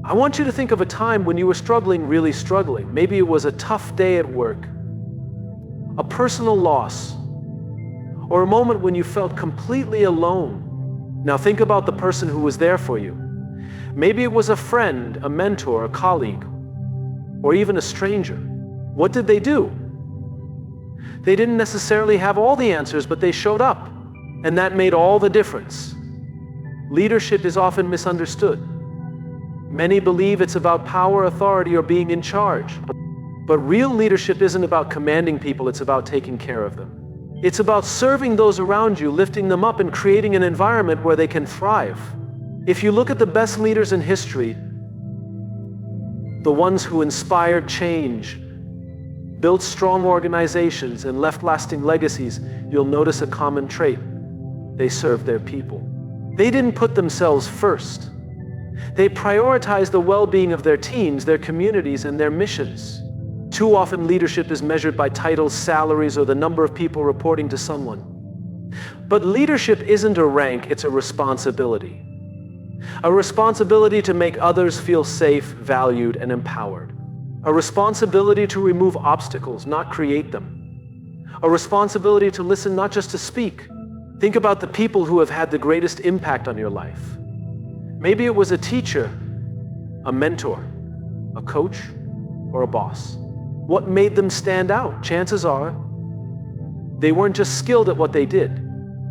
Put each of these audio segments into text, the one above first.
I want you to think of a time when you were struggling, really struggling. Maybe it was a tough day at work, a personal loss, or a moment when you felt completely alone. Now think about the person who was there for you. Maybe it was a friend, a mentor, a colleague, or even a stranger. What did they do? They didn't necessarily have all the answers, but they showed up, and that made all the difference. Leadership is often misunderstood. Many believe it's about power, authority, or being in charge. But real leadership isn't about commanding people, it's about taking care of them. It's about serving those around you, lifting them up, and creating an environment where they can thrive. If you look at the best leaders in history, the ones who inspired change, built strong organizations, and left lasting legacies, you'll notice a common trait. They served their people. They didn't put themselves first. They prioritized the well-being of their teams, their communities, and their missions. Too often, leadership is measured by titles, salaries, or the number of people reporting to someone. But leadership isn't a rank, it's a responsibility. A responsibility to make others feel safe, valued, and empowered. A responsibility to remove obstacles, not create them. A responsibility to listen, not just to speak. Think about the people who have had the greatest impact on your life. Maybe it was a teacher, a mentor, a coach, or a boss. What made them stand out? Chances are, they weren't just skilled at what they did.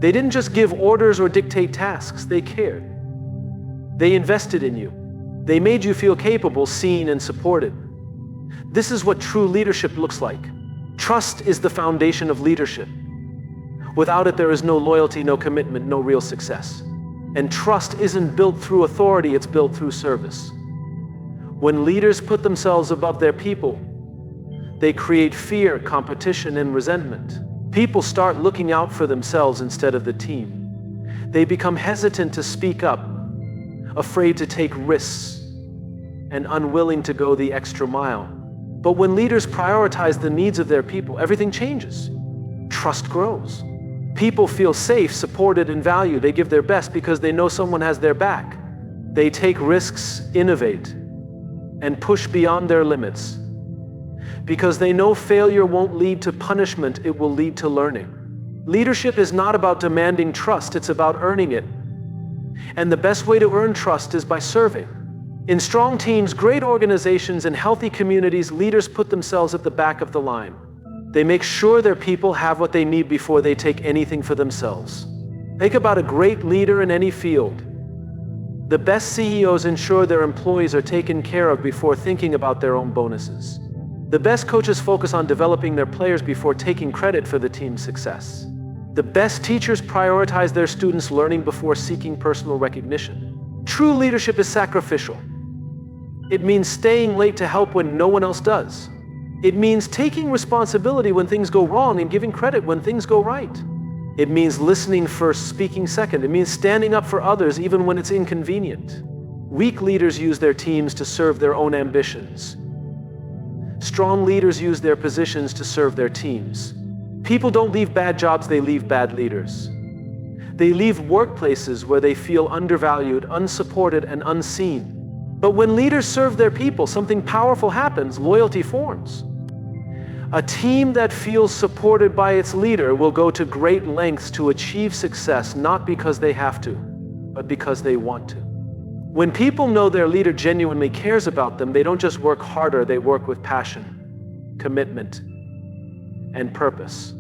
They didn't just give orders or dictate tasks, they cared. They invested in you. They made you feel capable, seen, and supported. This is what true leadership looks like. Trust is the foundation of leadership. Without it, there is no loyalty, no commitment, no real success. And trust isn't built through authority, it's built through service. When leaders put themselves above their people, they create fear, competition, and resentment. People start looking out for themselves instead of the team. They become hesitant to speak up, afraid to take risks, and unwilling to go the extra mile. But when leaders prioritize the needs of their people, everything changes. Trust grows. People feel safe, supported, and valued. They give their best because they know someone has their back. They take risks, innovate, and push beyond their limits because they know failure won't lead to punishment, it will lead to learning. Leadership is not about demanding trust, it's about earning it. And the best way to earn trust is by serving. In strong teams, great organizations, and healthy communities, leaders put themselves at the back of the line. They make sure their people have what they need before they take anything for themselves. Think about a great leader in any field. The best CEOs ensure their employees are taken care of before thinking about their own bonuses. The best coaches focus on developing their players before taking credit for the team's success. The best teachers prioritize their students' learning before seeking personal recognition. True leadership is sacrificial. It means staying late to help when no one else does. It means taking responsibility when things go wrong and giving credit when things go right. It means listening first, speaking second. It means standing up for others even when it's inconvenient. Weak leaders use their teams to serve their own ambitions. Strong leaders use their positions to serve their teams. People don't leave bad jobs, they leave bad leaders. They leave workplaces where they feel undervalued, unsupported, and unseen. But when leaders serve their people, something powerful happens, loyalty forms. A team that feels supported by its leader will go to great lengths to achieve success, not because they have to, but because they want to. When people know their leader genuinely cares about them, they don't just work harder, they work with passion, commitment, and purpose.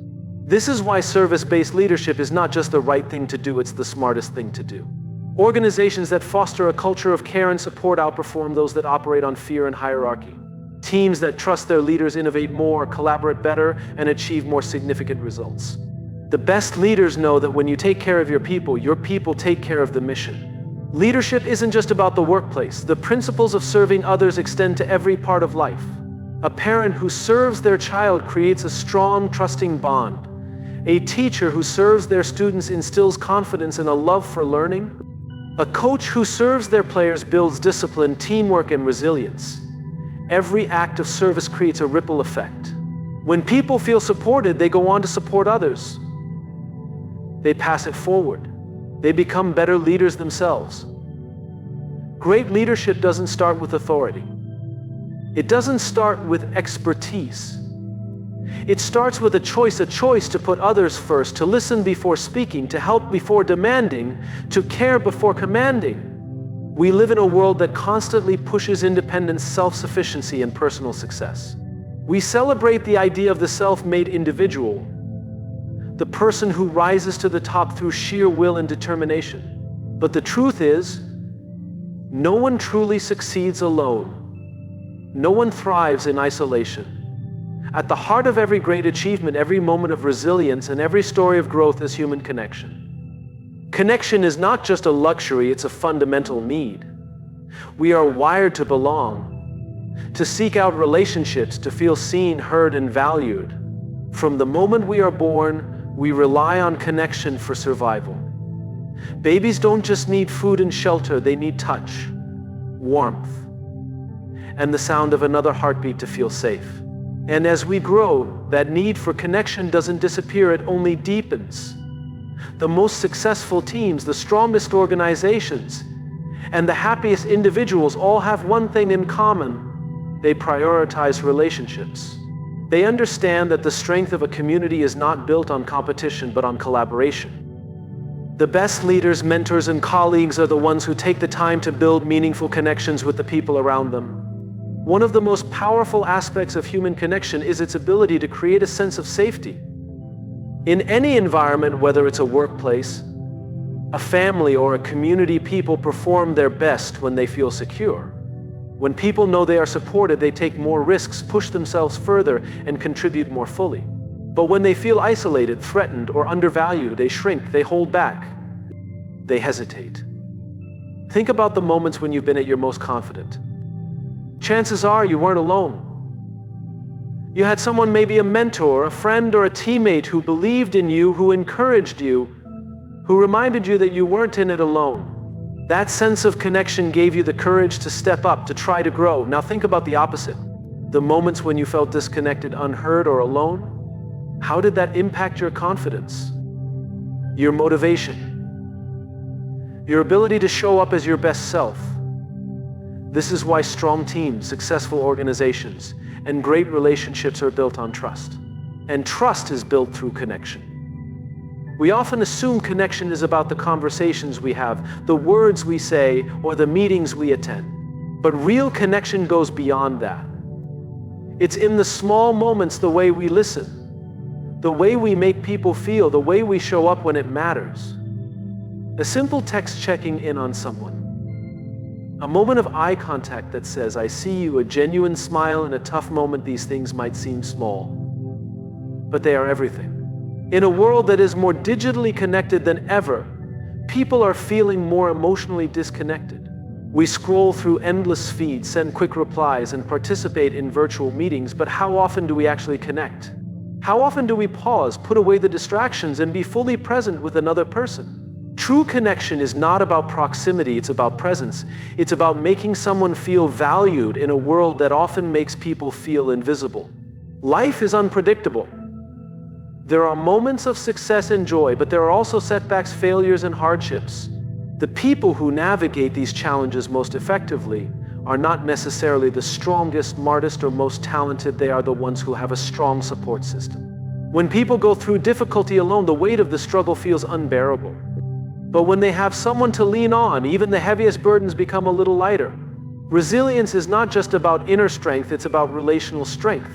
This is why service-based leadership is not just the right thing to do, it's the smartest thing to do. Organizations that foster a culture of care and support outperform those that operate on fear and hierarchy. Teams that trust their leaders innovate more, collaborate better, and achieve more significant results. The best leaders know that when you take care of your people take care of the mission. Leadership isn't just about the workplace. The principles of serving others extend to every part of life. A parent who serves their child creates a strong, trusting bond. A teacher who serves their students instills confidence and a love for learning. A coach who serves their players builds discipline, teamwork, and resilience. Every act of service creates a ripple effect. When people feel supported, they go on to support others. They pass it forward. They become better leaders themselves. Great leadership doesn't start with authority. It doesn't start with expertise. It starts with a choice to put others first, to listen before speaking, to help before demanding, to care before commanding. We live in a world that constantly pushes independence, self-sufficiency, and personal success. We celebrate the idea of the self-made individual, the person who rises to the top through sheer will and determination. But the truth is, no one truly succeeds alone. No one thrives in isolation. At the heart of every great achievement, every moment of resilience, and every story of growth is human connection. Connection is not just a luxury, it's a fundamental need. We are wired to belong, to seek out relationships, to feel seen, heard, and valued. From the moment we are born, we rely on connection for survival. Babies don't just need food and shelter, they need touch, warmth, and the sound of another heartbeat to feel safe. And as we grow, that need for connection doesn't disappear, it only deepens. The most successful teams, the strongest organizations, and the happiest individuals all have one thing in common: they prioritize relationships. They understand that the strength of a community is not built on competition, but on collaboration. The best leaders, mentors, and colleagues are the ones who take the time to build meaningful connections with the people around them. One of the most powerful aspects of human connection is its ability to create a sense of safety. In any environment, whether it's a workplace, a family, or a community, people perform their best when they feel secure. When people know they are supported, they take more risks, push themselves further, and contribute more fully. But when they feel isolated, threatened, or undervalued, they shrink, they hold back, they hesitate. Think about the moments when you've been at your most confident. Chances are you weren't alone. You had someone, maybe a mentor, a friend, or a teammate who believed in you, who encouraged you, who reminded you that you weren't in it alone. That sense of connection gave you the courage to step up, to try to grow. Now think about the opposite. The moments when you felt disconnected, unheard, or alone. How did that impact your confidence? Your motivation? Your ability to show up as your best self? This is why strong teams, successful organizations, and great relationships are built on trust. And trust is built through connection. We often assume connection is about the conversations we have, the words we say, or the meetings we attend. But real connection goes beyond that. It's in the small moments, the way we listen, the way we make people feel, the way we show up when it matters. A simple text checking in on someone. A moment of eye contact that says, "I see you," a genuine smile in a tough moment. These things might seem small, but they are everything. In a world that is more digitally connected than ever, people are feeling more emotionally disconnected. We scroll through endless feeds, send quick replies, and participate in virtual meetings, but how often do we actually connect? How often do we pause, put away the distractions, and be fully present with another person? True connection is not about proximity, it's about presence. It's about making someone feel valued in a world that often makes people feel invisible. Life is unpredictable. There are moments of success and joy, but there are also setbacks, failures, and hardships. The people who navigate these challenges most effectively are not necessarily the strongest, smartest, or most talented. They are the ones who have a strong support system. When people go through difficulty alone, the weight of the struggle feels unbearable. But when they have someone to lean on, even the heaviest burdens become a little lighter. Resilience is not just about inner strength, it's about relational strength.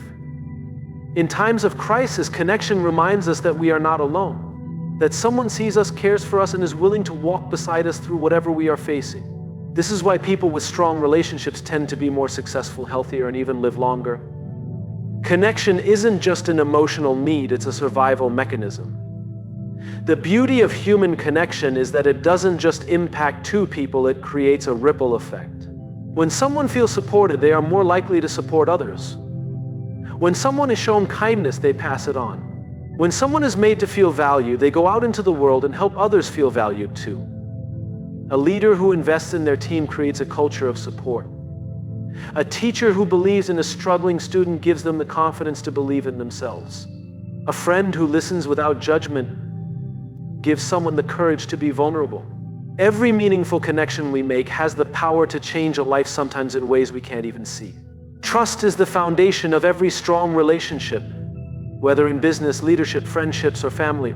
In times of crisis, connection reminds us that we are not alone, that someone sees us, cares for us, and is willing to walk beside us through whatever we are facing. This is why people with strong relationships tend to be more successful, healthier, and even live longer. Connection isn't just an emotional need, it's a survival mechanism. The beauty of human connection is that it doesn't just impact two people, it creates a ripple effect. When someone feels supported, they are more likely to support others. When someone is shown kindness, they pass it on. When someone is made to feel valued, they go out into the world and help others feel valued too. A leader who invests in their team creates a culture of support. A teacher who believes in a struggling student gives them the confidence to believe in themselves. A friend who listens without judgment gives someone the courage to be vulnerable. Every meaningful connection we make has the power to change a life, sometimes in ways we can't even see. Trust is the foundation of every strong relationship, whether in business, leadership, friendships, or family.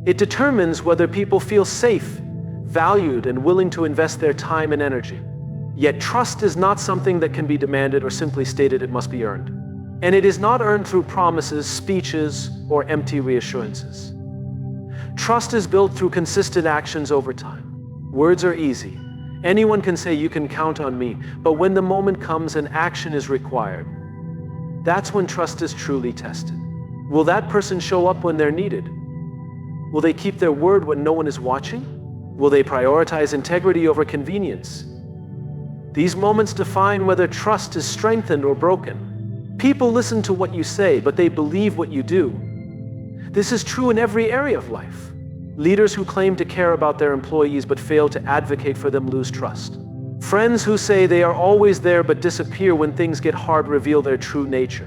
It determines whether people feel safe, valued, and willing to invest their time and energy. Yet trust is not something that can be demanded or simply stated. It must be earned. And it is not earned through promises, speeches, or empty reassurances. Trust is built through consistent actions over time. Words are easy. Anyone can say, "You can count on me," but when the moment comes and action is required, that's when trust is truly tested. Will that person show up when they're needed? Will they keep their word when no one is watching? Will they prioritize integrity over convenience? These moments define whether trust is strengthened or broken. People listen to what you say, but they believe what you do. This is true in every area of life. Leaders who claim to care about their employees but fail to advocate for them lose trust. Friends who say they are always there but disappear when things get hard reveal their true nature.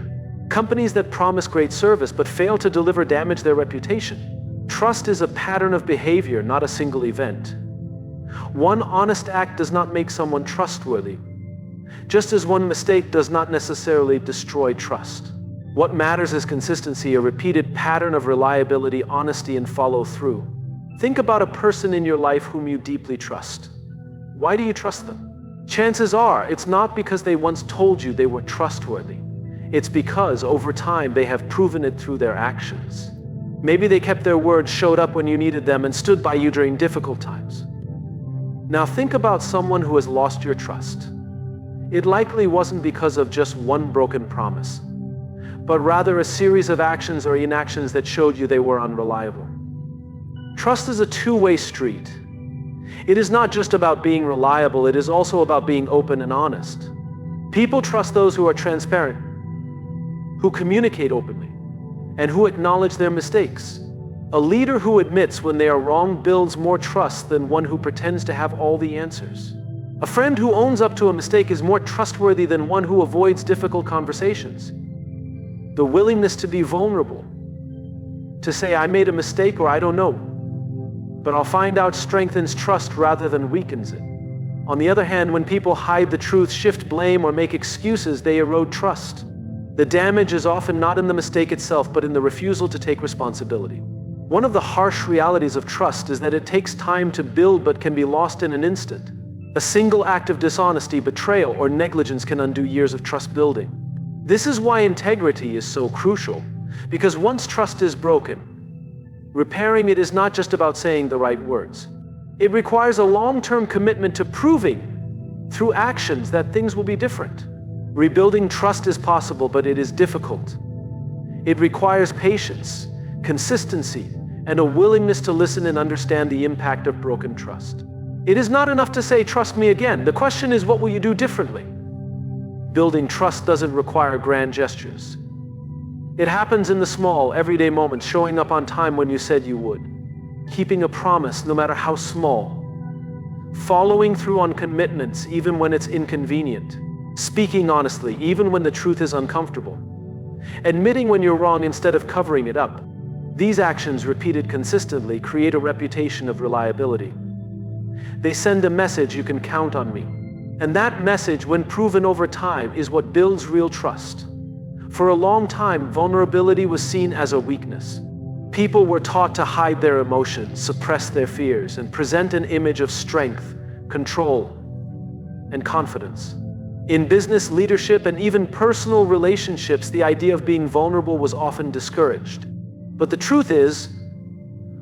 Companies that promise great service but fail to deliver damage their reputation. Trust is a pattern of behavior, not a single event. One honest act does not make someone trustworthy, just as one mistake does not necessarily destroy trust. What matters is consistency, a repeated pattern of reliability, honesty, and follow-through. Think about a person in your life whom you deeply trust. Why do you trust them? Chances are it's not because they once told you they were trustworthy. It's because over time they have proven it through their actions. Maybe they kept their word, showed up when you needed them, and stood by you during difficult times. Now think about someone who has lost your trust. It likely wasn't because of just one broken promise, but rather a series of actions or inactions that showed you they were unreliable. Trust is a two-way street. It is not just about being reliable, it is also about being open and honest. People trust those who are transparent, who communicate openly, and who acknowledge their mistakes. A leader who admits when they are wrong builds more trust than one who pretends to have all the answers. A friend who owns up to a mistake is more trustworthy than one who avoids difficult conversations. The willingness to be vulnerable, to say, "I made a mistake," or "I don't know, but I'll find out," strengthens trust rather than weakens it. On the other hand, when people hide the truth, shift blame, or make excuses, they erode trust. The damage is often not in the mistake itself, but in the refusal to take responsibility. One of the harsh realities of trust is that it takes time to build but can be lost in an instant. A single act of dishonesty, betrayal, or negligence can undo years of trust building. This is why integrity is so crucial, because once trust is broken, repairing it is not just about saying the right words. It requires a long-term commitment to proving through actions that things will be different. Rebuilding trust is possible, but it is difficult. It requires patience, consistency, and a willingness to listen and understand the impact of broken trust. It is not enough to say, "Trust me again." The question is, what will you do differently? Building trust doesn't require grand gestures. It happens in the small, everyday moments, showing up on time when you said you would, keeping a promise no matter how small, following through on commitments even when it's inconvenient, speaking honestly even when the truth is uncomfortable, admitting when you're wrong instead of covering it up. These actions, repeated consistently, create a reputation of reliability. They send a message, "You can count on me." And that message, when proven over time, is what builds real trust. For a long time, vulnerability was seen as a weakness. People were taught to hide their emotions, suppress their fears, and present an image of strength, control, and confidence. In business, leadership, and even personal relationships, the idea of being vulnerable was often discouraged. But the truth is,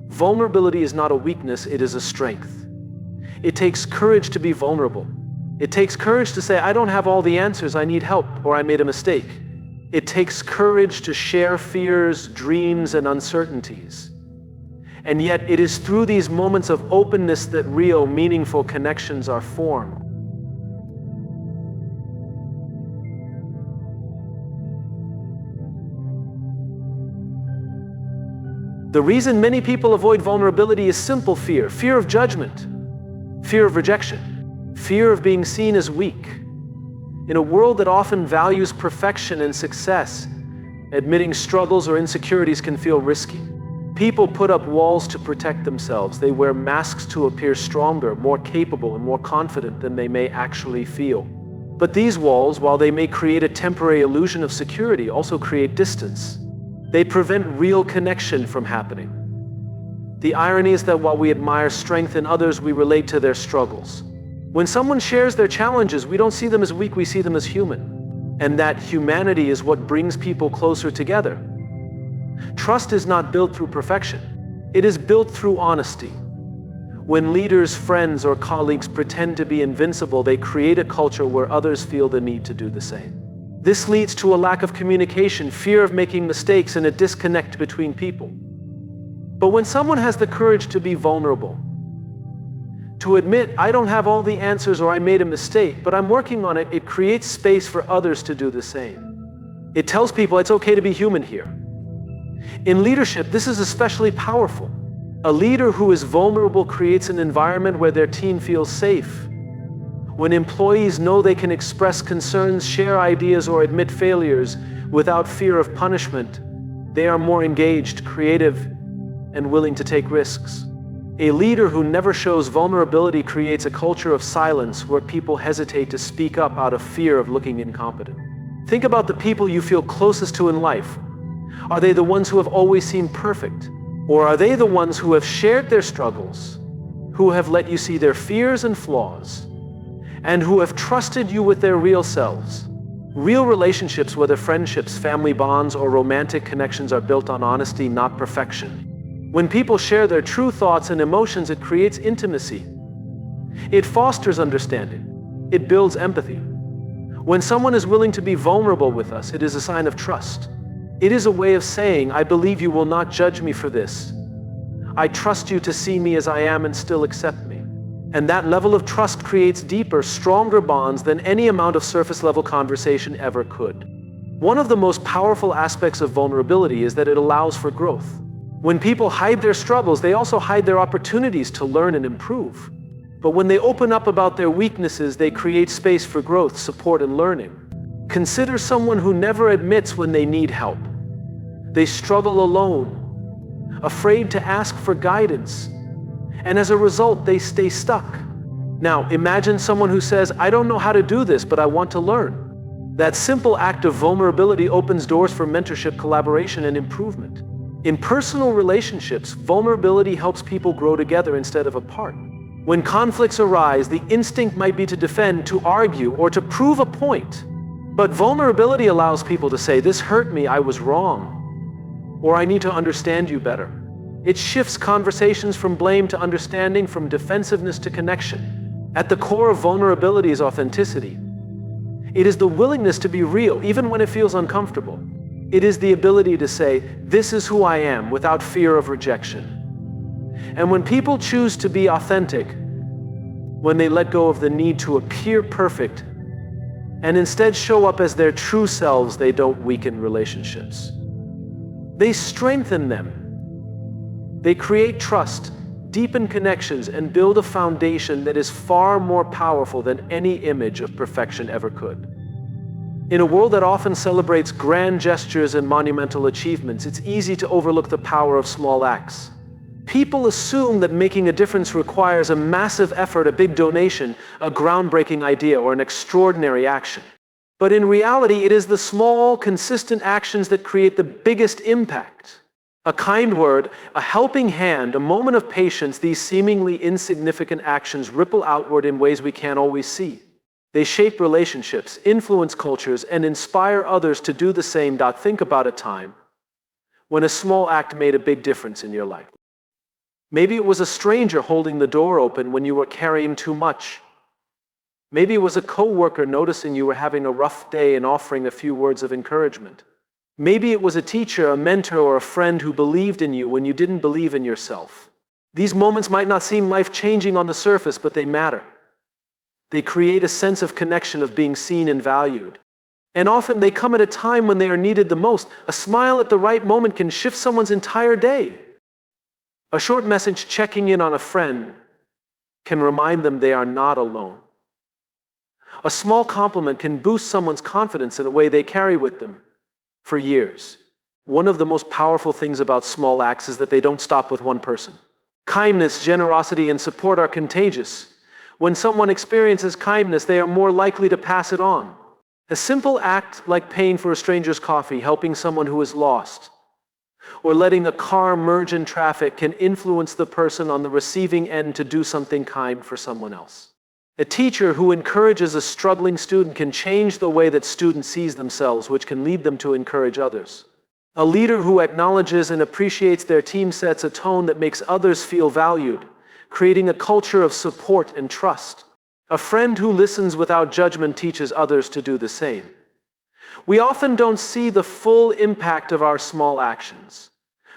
vulnerability is not a weakness, it is a strength. It takes courage to be vulnerable. It takes courage to say, "I don't have all the answers, I need help," or "I made a mistake." It takes courage to share fears, dreams, and uncertainties. And yet, it is through these moments of openness that real, meaningful connections are formed. The reason many people avoid vulnerability is simple fear. Fear of judgment, fear of rejection, fear of being seen as weak. In a world that often values perfection and success, admitting struggles or insecurities can feel risky. People put up walls to protect themselves. They wear masks to appear stronger, more capable, and more confident than they may actually feel. But these walls, while they may create a temporary illusion of security, also create distance. They prevent real connection from happening. The irony is that while we admire strength in others, we relate to their struggles. When someone shares their challenges, we don't see them as weak, we see them as human. And that humanity is what brings people closer together. Trust is not built through perfection. It is built through honesty. When leaders, friends, or colleagues pretend to be invincible, they create a culture where others feel the need to do the same. This leads to a lack of communication, fear of making mistakes, and a disconnect between people. But when someone has the courage to be vulnerable, to admit, I don't have all the answers or I made a mistake, but I'm working on it, it creates space for others to do the same. It tells people it's okay to be human here. In leadership, this is especially powerful. A leader who is vulnerable creates an environment where their team feels safe. When employees know they can express concerns, share ideas, or admit failures without fear of punishment, they are more engaged, creative, and willing to take risks. A leader who never shows vulnerability creates a culture of silence where people hesitate to speak up out of fear of looking incompetent. Think about the people you feel closest to in life. Are they the ones who have always seemed perfect? Or are they the ones who have shared their struggles, who have let you see their fears and flaws, and who have trusted you with their real selves? Real relationships, whether friendships, family bonds, or romantic connections, are built on honesty, not perfection. When people share their true thoughts and emotions, it creates intimacy. It fosters understanding. It builds empathy. When someone is willing to be vulnerable with us, it is a sign of trust. It is a way of saying, I believe you will not judge me for this. I trust you to see me as I am and still accept me. And that level of trust creates deeper, stronger bonds than any amount of surface-level conversation ever could. One of the most powerful aspects of vulnerability is that it allows for growth. When people hide their struggles, they also hide their opportunities to learn and improve. But when they open up about their weaknesses, they create space for growth, support, and learning. Consider someone who never admits when they need help. They struggle alone, afraid to ask for guidance, and as a result, they stay stuck. Now, imagine someone who says, I don't know how to do this, but I want to learn. That simple act of vulnerability opens doors for mentorship, collaboration, and improvement. In personal relationships, vulnerability helps people grow together instead of apart. When conflicts arise, the instinct might be to defend, to argue, or to prove a point. But vulnerability allows people to say, this hurt me, I was wrong. Or I need to understand you better. It shifts conversations from blame to understanding, from defensiveness to connection. At the core of vulnerability is authenticity. It is the willingness to be real, even when it feels uncomfortable. It is the ability to say, this is who I am, without fear of rejection. And when people choose to be authentic, when they let go of the need to appear perfect, and instead show up as their true selves, they don't weaken relationships. They strengthen them. They create trust, deepen connections, and build a foundation that is far more powerful than any image of perfection ever could. In a world that often celebrates grand gestures and monumental achievements, it's easy to overlook the power of small acts. People assume that making a difference requires a massive effort, a big donation, a groundbreaking idea, or an extraordinary action. But in reality, it is the small, consistent actions that create the biggest impact. A kind word, a helping hand, a moment of patience, these seemingly insignificant actions ripple outward in ways we can't always see. They shape relationships, influence cultures, and inspire others to do the same. Think about a time when a small act made a big difference in your life. Maybe it was a stranger holding the door open when you were carrying too much. Maybe it was a coworker noticing you were having a rough day and offering a few words of encouragement. Maybe it was a teacher, a mentor, or a friend who believed in you when you didn't believe in yourself. These moments might not seem life-changing on the surface, but they matter. They create a sense of connection, of being seen and valued. And often they come at a time when they are needed the most. A smile at the right moment can shift someone's entire day. A short message checking in on a friend can remind them they are not alone. A small compliment can boost someone's confidence in a way they carry with them for years. One of the most powerful things about small acts is that they don't stop with one person. Kindness, generosity, and support are contagious. When someone experiences kindness, they are more likely to pass it on. A simple act like paying for a stranger's coffee, helping someone who is lost, or letting a car merge in traffic can influence the person on the receiving end to do something kind for someone else. A teacher who encourages a struggling student can change the way that students see themselves, which can lead them to encourage others. A leader who acknowledges and appreciates their team sets a tone that makes others feel valued, creating a culture of support and trust. A friend who listens without judgment teaches others to do the same. We often don't see the full impact of our small actions,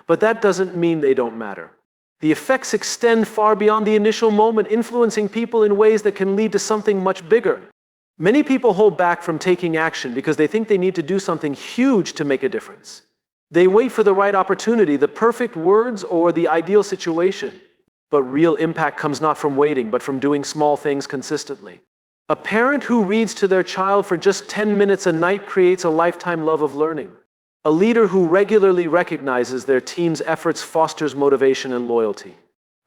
but that doesn't mean they don't matter. The effects extend far beyond the initial moment, influencing people in ways that can lead to something much bigger. Many people hold back from taking action because they think they need to do something huge to make a difference. They wait for the right opportunity, the perfect words, or the ideal situation. But real impact comes not from waiting, but from doing small things consistently. A parent who reads to their child for just 10 minutes a night creates a lifetime love of learning. A leader who regularly recognizes their team's efforts fosters motivation and loyalty.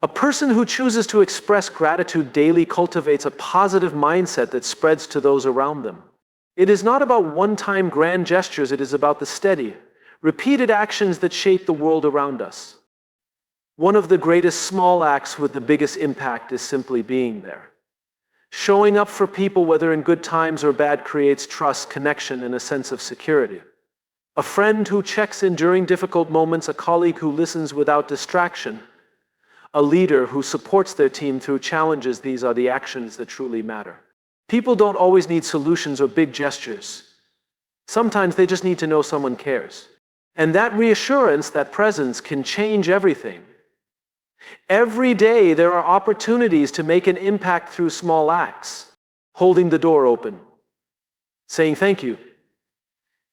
A person who chooses to express gratitude daily cultivates a positive mindset that spreads to those around them. It is not about one-time grand gestures, it is about the steady, repeated actions that shape the world around us. One of the greatest small acts with the biggest impact is simply being there. Showing up for people, whether in good times or bad, creates trust, connection, and a sense of security. A friend who checks in during difficult moments, a colleague who listens without distraction, a leader who supports their team through challenges, these are the actions that truly matter. People don't always need solutions or big gestures. Sometimes they just need to know someone cares. And that reassurance, that presence, can change everything. Every day there are opportunities to make an impact through small acts. Holding the door open, saying thank you,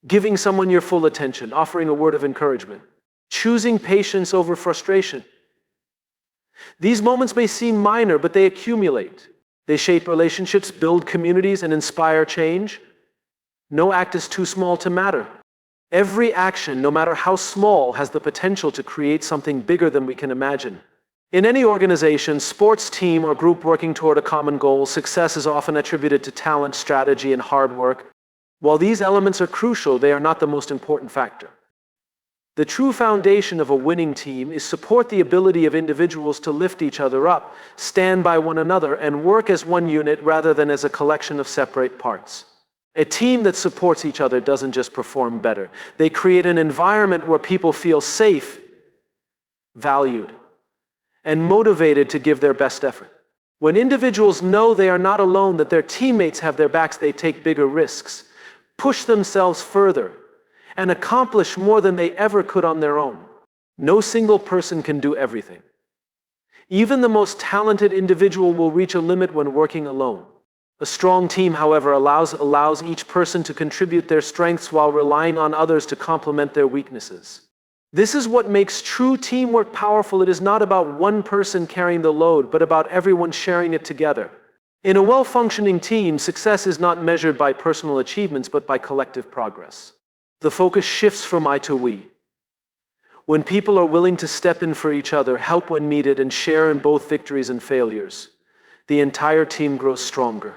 giving someone your full attention, offering a word of encouragement, choosing patience over frustration. These moments may seem minor, but they accumulate. They shape relationships, build communities, and inspire change. No act is too small to matter. Every action, no matter how small, has the potential to create something bigger than we can imagine. In any organization, sports team, or group working toward a common goal, success is often attributed to talent, strategy, and hard work. While these elements are crucial, they are not the most important factor. The true foundation of a winning team is support the ability of individuals to lift each other up, stand by one another, and work as one unit rather than as a collection of separate parts. A team that supports each other doesn't just perform better. They create an environment where people feel safe, valued, and motivated to give their best effort. When individuals know they are not alone, that their teammates have their backs, they take bigger risks, push themselves further, and accomplish more than they ever could on their own. No single person can do everything. Even the most talented individual will reach a limit when working alone. A strong team, however, allows each person to contribute their strengths while relying on others to complement their weaknesses. This is what makes true teamwork powerful. It is not about one person carrying the load, but about everyone sharing it together. In a well-functioning team, success is not measured by personal achievements, but by collective progress. The focus shifts from I to we. When people are willing to step in for each other, help when needed, and share in both victories and failures, the entire team grows stronger.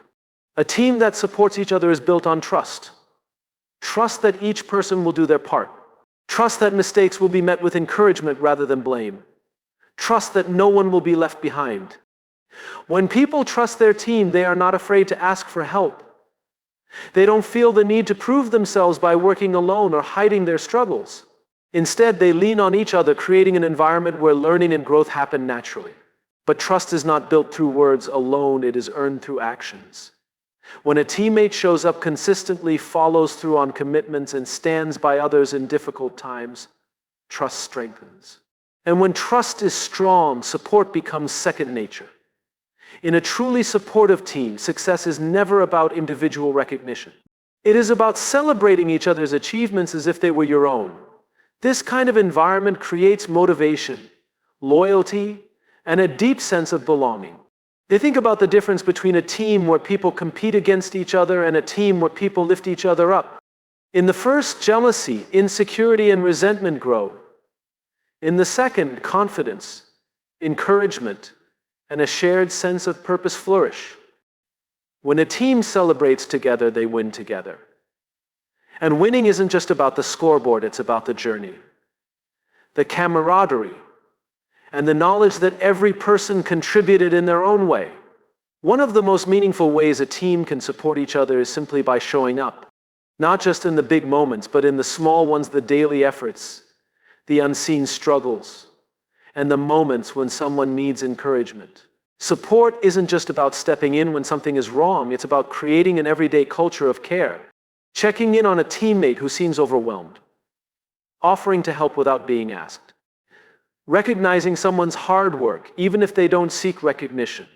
A team that supports each other is built on trust. Trust that each person will do their part. Trust that mistakes will be met with encouragement rather than blame. Trust that no one will be left behind. When people trust their team, they are not afraid to ask for help. They don't feel the need to prove themselves by working alone or hiding their struggles. Instead, they lean on each other, creating an environment where learning and growth happen naturally. But trust is not built through words alone, it is earned through actions. When a teammate shows up consistently, follows through on commitments, and stands by others in difficult times, trust strengthens. And when trust is strong, support becomes second nature. In a truly supportive team, success is never about individual recognition. It is about celebrating each other's achievements as if they were your own. This kind of environment creates motivation, loyalty, and a deep sense of belonging. They think about the difference between a team where people compete against each other and a team where people lift each other up. In the first, jealousy, insecurity, and resentment grow. In the second, confidence, encouragement, and a shared sense of purpose flourish. When a team celebrates together, they win together. And winning isn't just about the scoreboard, it's about the journey, the camaraderie, and the knowledge that every person contributed in their own way. One of the most meaningful ways a team can support each other is simply by showing up, not just in the big moments, but in the small ones, the daily efforts, the unseen struggles, and the moments when someone needs encouragement. Support isn't just about stepping in when something is wrong, it's about creating an everyday culture of care, checking in on a teammate who seems overwhelmed, offering to help without being asked, recognizing someone's hard work, even if they don't seek recognition.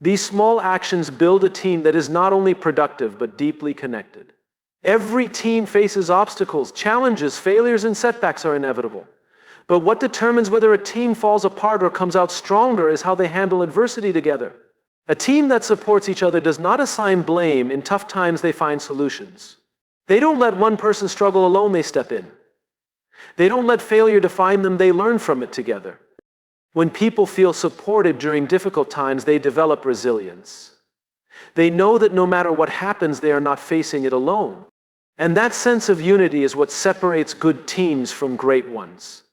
These small actions build a team that is not only productive, but deeply connected. Every team faces obstacles, challenges, failures, and setbacks are inevitable. But what determines whether a team falls apart or comes out stronger is how they handle adversity together. A team that supports each other does not assign blame. In tough times, they find solutions. They don't let one person struggle alone, they step in. They don't let failure define them, they learn from it together. When people feel supported during difficult times, they develop resilience. They know that no matter what happens, they are not facing it alone. And that sense of unity is what separates good teams from great ones.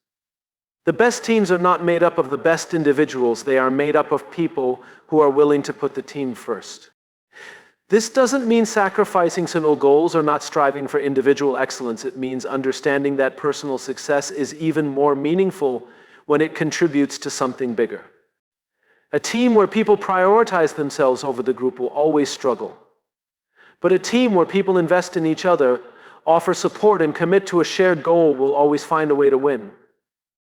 The best teams are not made up of the best individuals, they are made up of people who are willing to put the team first. This doesn't mean sacrificing personal goals or not striving for individual excellence. It means understanding that personal success is even more meaningful when it contributes to something bigger. A team where people prioritize themselves over the group will always struggle. But a team where people invest in each other, offer support, and commit to a shared goal will always find a way to win.